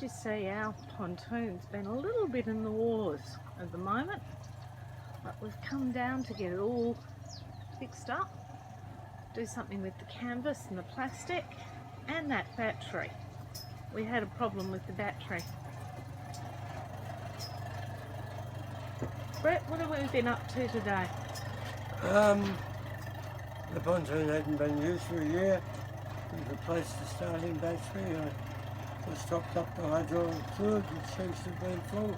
As you see, our pontoon's been a little bit in the wars at the moment, but we've come down to get it all fixed up, do something with the canvas and the plastic and that battery. We had a problem with the battery. Brett, what have we been up to today? The pontoon hadn't been used for a year. We replaced the starting battery. I just topped up the hydraulic fluid, which seems to have been full.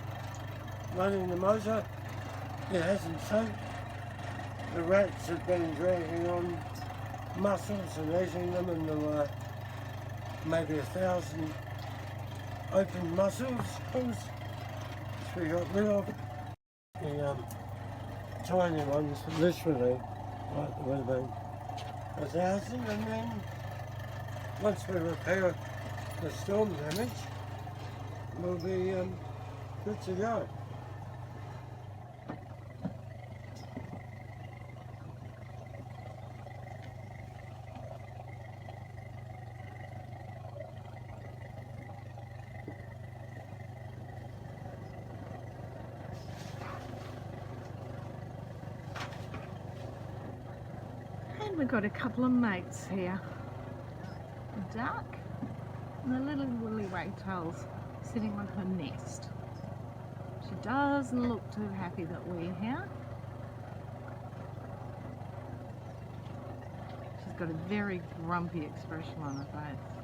Running the motor, it hasn't sunk. The rats have been dragging on mussels and eating them, and there were maybe 1,000 open mussels, which we got rid of. The tiny ones, literally, like there would have been 1,000, and then once we repair the storm damage, we'll be good to go. And we've got a couple of mates here. A duck and a little woolly wagtail's sitting on her nest. She doesn't look too happy that we're here. She's got a very grumpy expression on her face.